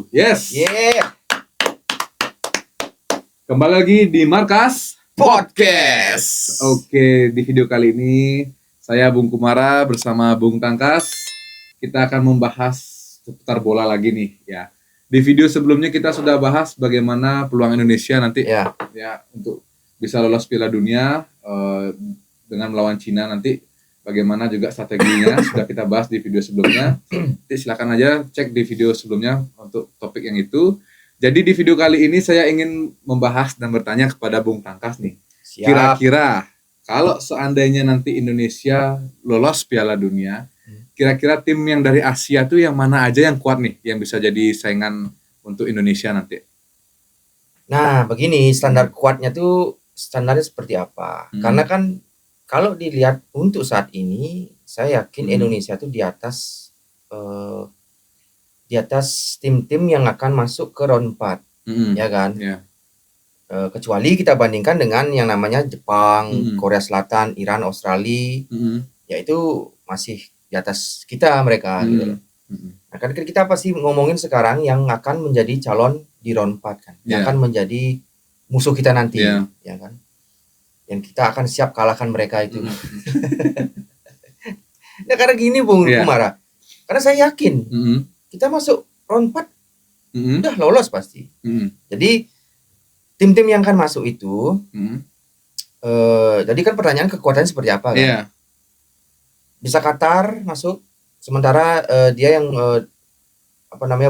Yes. Yeah. Kembali lagi di Markas Podcast. Oke, di video kali ini saya Bung Kumara bersama Bung Tangkas. Kita akan membahas seputar bola lagi nih ya. Di video sebelumnya kita sudah bahas bagaimana peluang Indonesia nanti Ya. untuk bisa lolos Piala Dunia dengan melawan Cina nanti. Bagaimana juga strateginya sudah kita bahas di video sebelumnya. Nanti silakan aja cek di video sebelumnya untuk topik yang itu. Jadi di video kali ini saya ingin membahas dan bertanya kepada Bung Tangkas nih. Siap. Kira-kira kalau seandainya nanti Indonesia lolos Piala Dunia, kira-kira tim yang dari Asia tuh yang mana aja yang kuat nih, yang bisa jadi saingan untuk Indonesia nanti? Nah, begini standar kuatnya tuh standarnya seperti apa? Karena kan kalau dilihat untuk saat ini, saya yakin Indonesia tuh di atas tim-tim yang akan masuk ke round 4, ya kan? Yeah. Kecuali kita bandingkan dengan yang namanya Jepang, Korea Selatan, Iran, Australia, yaitu masih di atas kita mereka gitu loh. Nah, kan kita pasti ngomongin sekarang yang akan menjadi calon di round 4 kan, yang akan menjadi musuh kita nanti, ya kan? Yang kita akan siap kalahkan mereka itu. Nah, karena gini Bung Kumara, karena saya yakin kita masuk round 4 udah lolos pasti. Jadi tim-tim yang akan masuk itu, jadi kan pertanyaan kekuatannya seperti apa kan? Bisa Qatar masuk, sementara dia yang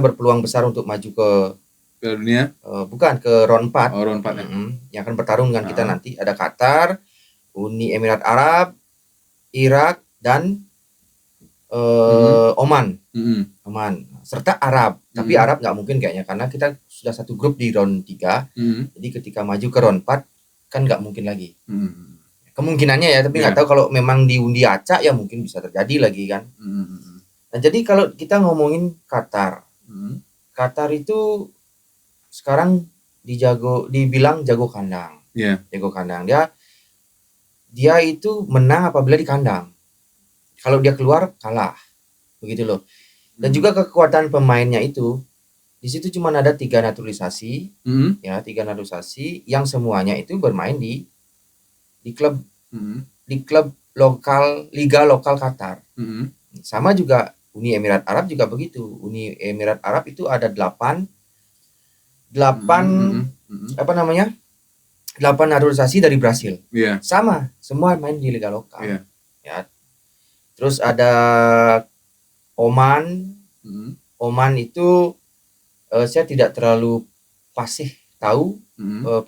berpeluang besar untuk maju ke Piala Dunia? Bukan, ke round 4. Oh, round 4 ya. Yang akan bertarung dengan kita nanti. Ada Qatar, Uni Emirat Arab, Irak, dan Oman. Oman. Serta Arab. Tapi Arab nggak mungkin kayaknya, karena kita sudah satu grup di round 3. Jadi ketika maju ke round 4, kan nggak mungkin lagi. Kemungkinannya ya, tapi nggak tahu kalau memang diundi acak ya mungkin bisa terjadi lagi kan. Nah, jadi kalau kita ngomongin Qatar. Qatar itu sekarang dibilang jago kandang. Jago kandang. Dia itu menang apabila di kandang. Kalau dia keluar kalah. Begitu loh. Dan juga kekuatan pemainnya itu di situ cuma ada 3 naturalisasi, ya, 3 naturalisasi yang semuanya itu bermain di klub lokal, liga lokal Qatar. Sama juga Uni Emirat Arab juga begitu. Uni Emirat Arab itu ada 8 naturalisasi dari Brasil. Sama, semua main di liga lokal. Ya. Terus ada Oman. Oman itu saya tidak terlalu pasti tahu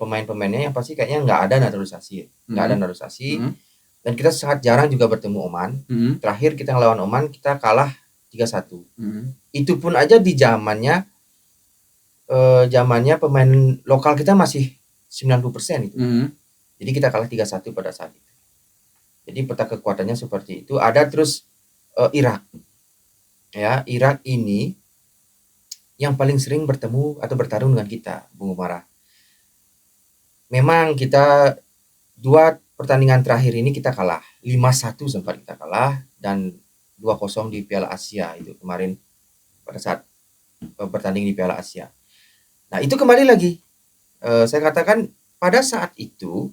pemain-pemainnya, yang pasti kayaknya nggak ada naturalisasi. Dan kita sangat jarang juga bertemu Oman. Terakhir kita ngelawan Oman, kita kalah 3-1. Itu pun aja di zamannya pemain lokal kita masih 90% itu. Jadi kita kalah 3-1 pada saat itu. Jadi peta kekuatannya seperti itu. Ada terus Irak. Ya, Irak ini yang paling sering bertemu atau bertarung dengan kita, Bung Kumara. Memang kita 2 pertandingan terakhir ini kita kalah. 5-1 sempat kita kalah, dan 2-0 di Piala Asia itu kemarin pada saat bertanding di Piala Asia. Nah, itu kembali lagi. Saya katakan pada saat itu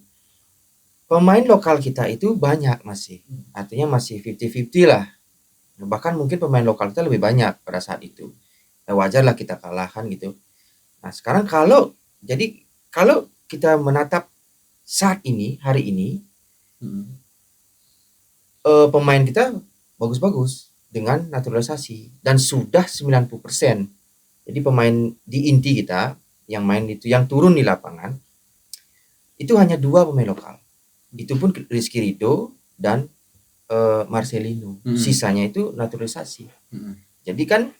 pemain lokal kita itu banyak masih. Artinya masih 50-50 lah. Bahkan mungkin pemain lokal kita lebih banyak pada saat itu. Wajar lah kita kalahkan gitu. Nah, sekarang kalau kita menatap saat ini, hari ini, pemain kita bagus-bagus dengan naturalisasi dan sudah 90%. Jadi pemain di inti kita yang main itu, yang turun di lapangan itu hanya 2 pemain lokal. Itu pun Rizky Ridho dan Marcelino. Sisanya itu naturalisasi. Jadi kan,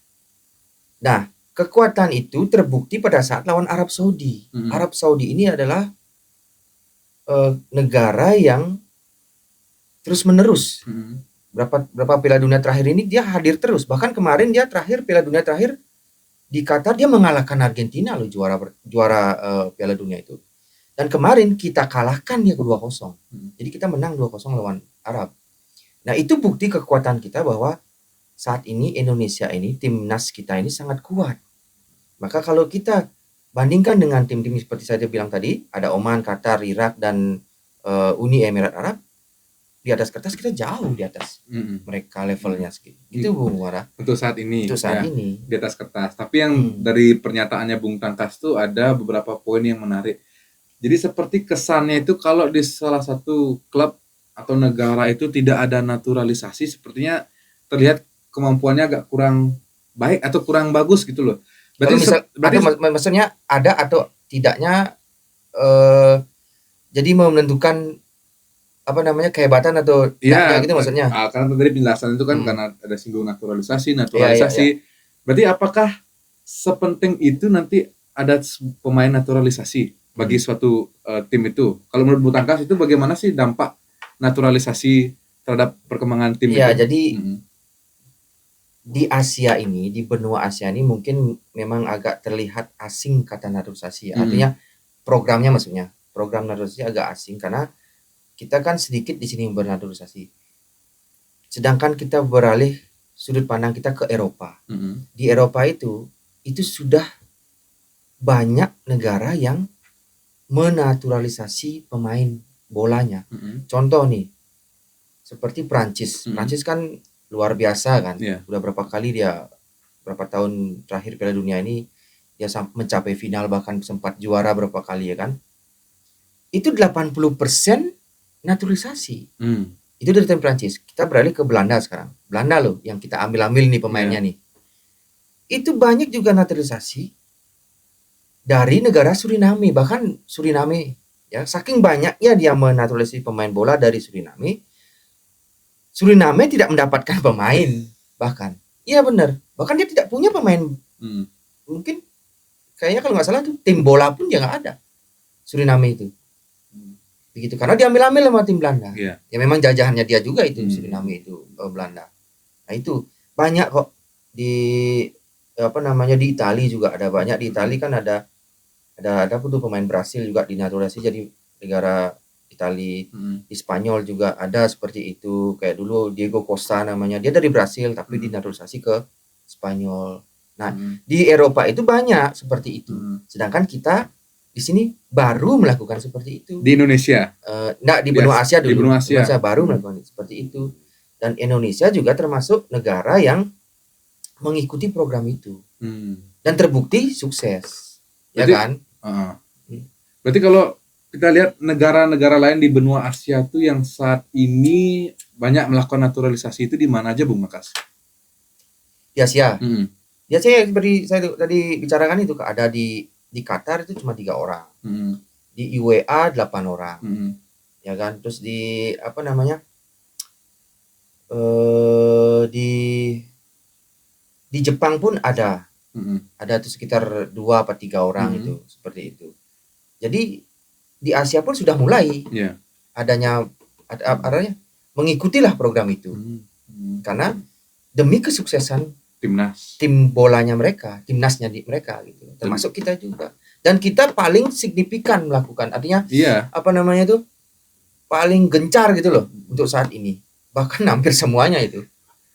nah, kekuatan itu terbukti pada saat lawan Arab Saudi. Arab Saudi ini adalah negara yang terus menerus. Berapa Piala Dunia terakhir ini dia hadir terus. Bahkan kemarin dia Piala Dunia terakhir di Qatar dia mengalahkan Argentina loh, juara Piala Dunia itu. Dan kemarin kita kalahkan dia 2-0. Jadi kita menang 2-0 lawan Arab. Nah, itu bukti kekuatan kita bahwa saat ini Indonesia ini, timnas kita ini sangat kuat. Maka kalau kita bandingkan dengan tim-tim seperti saya bilang tadi, ada Oman, Qatar, Irak, dan Uni Emirat Arab, di atas kertas kita jauh di atas mereka levelnya segitu. Itu Bung Wara. Untuk saat ini. Untuk saat ya, ini. Di atas kertas. Tapi yang dari pernyataannya Bung Tangkas tuh ada beberapa poin yang menarik. Jadi seperti kesannya itu kalau di salah satu klub atau negara itu tidak ada naturalisasi, sepertinya terlihat kemampuannya agak kurang baik atau kurang bagus gitu loh. Berarti maksudnya ada atau tidaknya jadi menentukan apa namanya kehebatan atau ya gitu maksudnya. Karena tadi penjelasan itu kan karena ada singgung naturalisasi. Ya. Berarti apakah sepenting itu nanti ada pemain naturalisasi bagi suatu tim itu? Kalau menurut Bung Tangkas itu bagaimana sih dampak naturalisasi terhadap perkembangan tim itu? Jadi di Asia ini, di benua Asia ini mungkin memang agak terlihat asing kata naturalisasi. Artinya programnya maksudnya. Program naturalisasi agak asing karena kita kan sedikit di sini bernaturalisasi. Sedangkan kita beralih sudut pandang kita ke Eropa. Di Eropa itu sudah banyak negara yang menaturalisasi pemain bolanya. Contoh nih, seperti Prancis. Prancis kan luar biasa kan. Udah berapa kali berapa tahun terakhir Piala Dunia ini dia mencapai final, bahkan sempat juara berapa kali ya kan. Itu 80% naturalisasi. Itu dari tim Prancis. Kita beralih ke Belanda sekarang. Belanda loh yang kita ambil nih pemainnya nih. Itu banyak juga naturalisasi dari negara Suriname. Bahkan Suriname ya, saking banyaknya dia menaturalisasi pemain bola dari Suriname. Suriname tidak mendapatkan pemain bahkan. Iya benar. Bahkan dia tidak punya pemain. Mungkin kayaknya kalau nggak salah tuh tim bola pun dia nggak ada. Suriname itu. Begitu karena diambil sama tim Belanda. Ya memang jajahannya dia juga itu Suriname itu Belanda. Nah itu banyak kok di di Italia juga ada banyak. Di Italia kan ada tuh pemain Brasil juga dinaturalisasi jadi negara Italia. Di Spanyol juga ada seperti itu. Kayak dulu Diego Costa namanya, dia dari Brasil tapi dinaturalisasi ke Spanyol. Nah, di Eropa itu banyak seperti itu. Sedangkan kita di sini baru melakukan seperti itu. Di Indonesia? Di benua Asia dulu. Di benua Asia. Baru melakukan seperti itu. Dan Indonesia juga termasuk negara yang mengikuti program itu. Dan terbukti sukses. Berarti, ya kan? Berarti kalau kita lihat negara-negara lain di benua Asia tuh yang saat ini banyak melakukan naturalisasi itu di mana aja Bung Makas? Di Asia. Di Asia seperti saya tadi bicarakan itu ada di Qatar itu cuma 3 orang. Di UAE 8 orang. Ya kan? Terus di di Jepang pun ada. Ada tuh sekitar 2 atau 3 orang itu seperti itu. Jadi di Asia pun sudah mulai adanya mengikutilah program itu. Karena demi kesuksesan tim bolanya mereka, timnasnya mereka gitu. Termasuk kita juga. Dan kita paling signifikan melakukan, artinya paling gencar gitu loh untuk saat ini. Bahkan hampir semuanya itu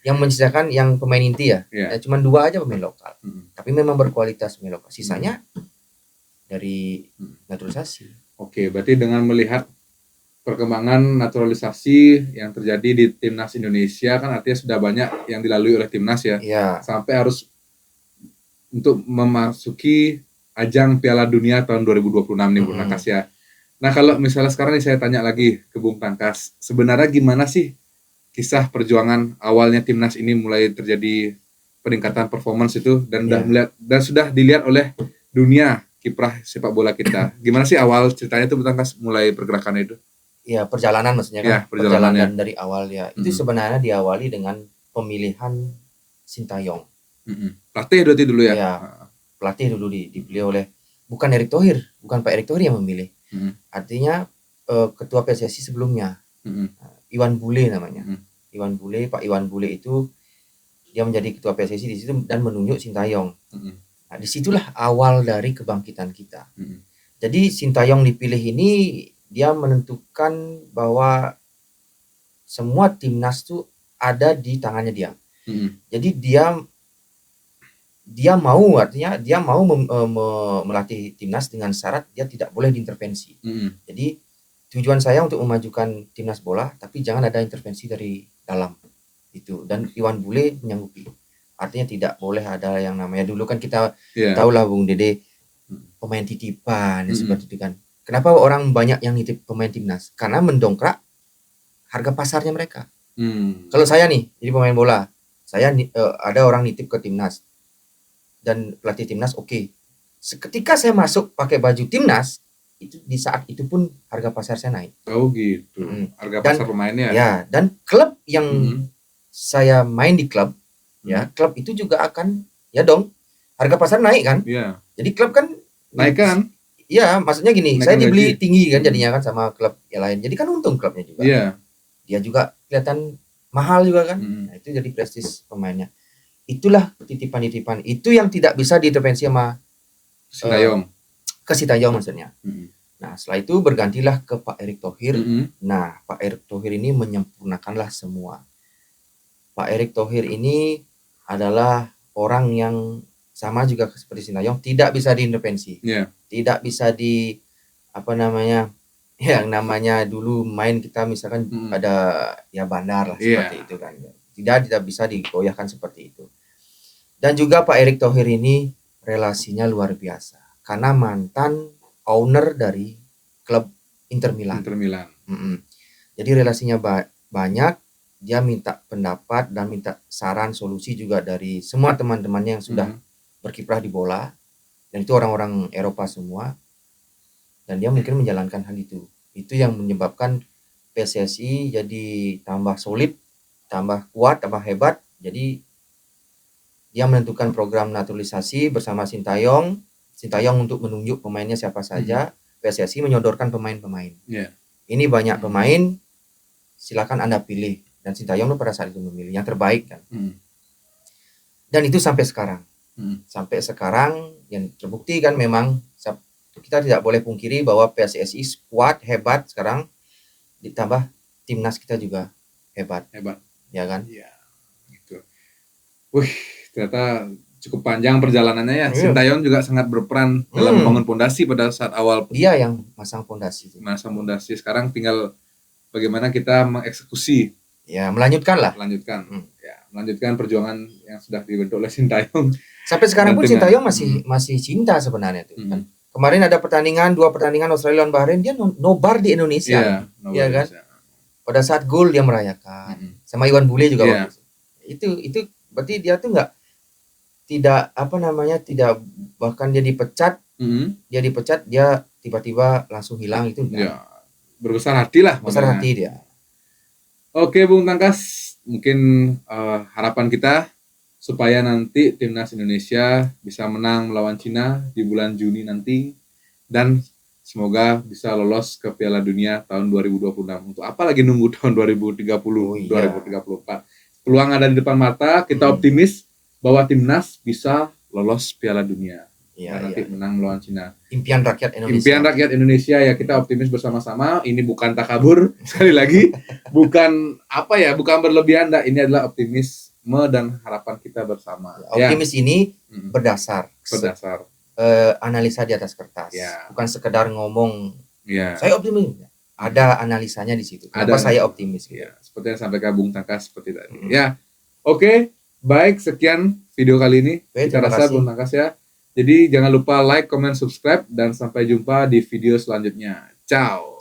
yang menyisakan yang pemain inti cuma 2 aja pemain lokal. Tapi memang berkualitas pemain lokal. Sisanya dari naturalisasi. Oke, berarti dengan melihat perkembangan naturalisasi yang terjadi di timnas Indonesia kan artinya sudah banyak yang dilalui oleh timnas ya. Sampai harus untuk memasuki ajang Piala Dunia tahun 2026 nih Bung Tangkas ya. Nah kalau misalnya sekarang nih saya tanya lagi ke Bung Tangkas, sebenarnya gimana sih kisah perjuangan awalnya timnas ini mulai terjadi peningkatan performance itu dan sudah dilihat oleh dunia kiprah sepak bola kita. Gimana sih awal ceritanya itu Bung Tangkas mulai pergerakannya itu? Ya perjalanan maksudnya kan. Perjalanan dari awal ya. Itu sebenarnya diawali dengan pemilihan Sintayong. Pelatih dulu ya. Ya. Pelatih dulu dipilih oleh bukan Erick Thohir, bukan Pak Erick Thohir yang memilih. Artinya ketua PSSI sebelumnya. Iwan Bule namanya. Pak Iwan Bule itu dia menjadi ketua PSSI di situ dan menunjuk Sintayong. Nah, disitulah awal dari kebangkitan kita. Jadi Sintayong dipilih ini dia menentukan bahwa semua timnas tuh ada di tangannya dia. Jadi dia artinya dia mau melatih timnas dengan syarat dia tidak boleh diintervensi. Jadi tujuan saya untuk memajukan timnas bola, tapi jangan ada intervensi dari dalam itu. Dan Iwan Bule menyanggupi. Artinya tidak boleh ada yang namanya, dulu kan kita tahulah Bung Dede, pemain titipan seperti itu kan. Kenapa orang banyak yang nitip pemain timnas? Karena mendongkrak harga pasarnya mereka. Kalau saya nih jadi pemain bola, saya ada orang nitip ke timnas dan pelatih timnas oke. Ketika saya masuk pakai baju timnas, itu di saat itu pun harga pasar saya naik. Oh gitu. Harga pasar pemainnya. Ya, dan klub yang saya main di klub, ya klub itu juga akan ya dong harga pasar naik kan. Iya. Jadi klub kan naik kan. Iya, maksudnya gini, saya dibeli tinggi kan jadinya kan sama klub yang lain. Jadi kan untung klubnya juga. Iya. Dia juga kelihatan mahal juga kan. Nah, itu jadi prestis pemainnya. Itulah titipan-titipan. Itu yang tidak bisa diintervensi sama Sintayong. Ke Sintayong maksudnya. Nah, setelah itu bergantilah ke Pak Erick Thohir. Nah, Pak Erick Thohir ini menyempurnakanlah semua. Pak Erick Thohir ini adalah orang yang sama juga seperti Sintayong, tidak bisa diintervensi. Tidak bisa yang namanya dulu main kita misalkan ada ya bandar lah seperti itu kan. Tidak bisa digoyahkan seperti itu. Dan juga Pak Erick Thohir ini relasinya luar biasa karena mantan owner dari klub Inter Milan. Jadi relasinya banyak, dia minta pendapat dan minta saran solusi juga dari semua teman-temannya yang sudah berkiprah di bola, dan itu orang-orang Eropa semua, dan dia mungkin menjalankan hal itu yang menyebabkan PSSI jadi tambah solid, tambah kuat, tambah hebat. Jadi dia menentukan program naturalisasi bersama Sintayong untuk menunjuk pemainnya siapa saja. PSSI menyodorkan pemain-pemain. Ini banyak pemain, silakan Anda pilih, dan Sintayong pada saat itu memilih yang terbaik kan. Dan itu sampai sekarang. Sampai sekarang yang terbukti kan memang kita tidak boleh pungkiri bahwa PSSI kuat, hebat sekarang, ditambah timnas kita juga hebat. Ya kan? Iya. Gitu. Ternyata cukup panjang perjalanannya ya. Sintayong juga sangat berperan dalam membangun fondasi pada saat awal. Dia yang masang fondasi. Sekarang tinggal bagaimana kita mengeksekusi. Ya, melanjutkan. Ya, melanjutkan perjuangan yang sudah dibentuk oleh Sintayong. Sampai sekarang pun Sintayong masih cinta sebenarnya tuh kan. Kemarin ada 2 pertandingan Australia lawan Bahrain, dia nobar di Indonesia. Iya kan? Pada saat gol dia merayakan. Sama Iwan Bule juga bagus. Itu berarti dia tuh tidak bahkan dia dipecat. Dia tiba-tiba langsung hilang itu. Ya, berbesar hati lah. Besar hati dia. Oke, Bung Tangkas, mungkin harapan kita supaya nanti timnas Indonesia bisa menang melawan Cina di bulan Juni nanti, dan semoga bisa lolos ke Piala Dunia tahun 2026. Untuk apa lagi nunggu tahun 2030, 2034? Peluang ada di depan mata, kita optimis bahwa timnas bisa lolos Piala Dunia. Nanti menang melawan Cina. Impian rakyat Indonesia ya, kita optimis bersama-sama. Ini bukan takabur, sekali lagi, bukan berlebihan, ini adalah optimisme dan harapan kita bersama. Optimis ini berdasar analisa di atas kertas, bukan sekedar ngomong. Saya optimis. Ada analisanya di situ. Kenapa saya optimis? Seperti yang sampaikan Bung Tangkas seperti tadi. Oke, baik, sekian video kali ini. Saya rasa Bung Tangkas ya. Jadi jangan lupa like, comment, subscribe, dan sampai jumpa di video selanjutnya. Ciao.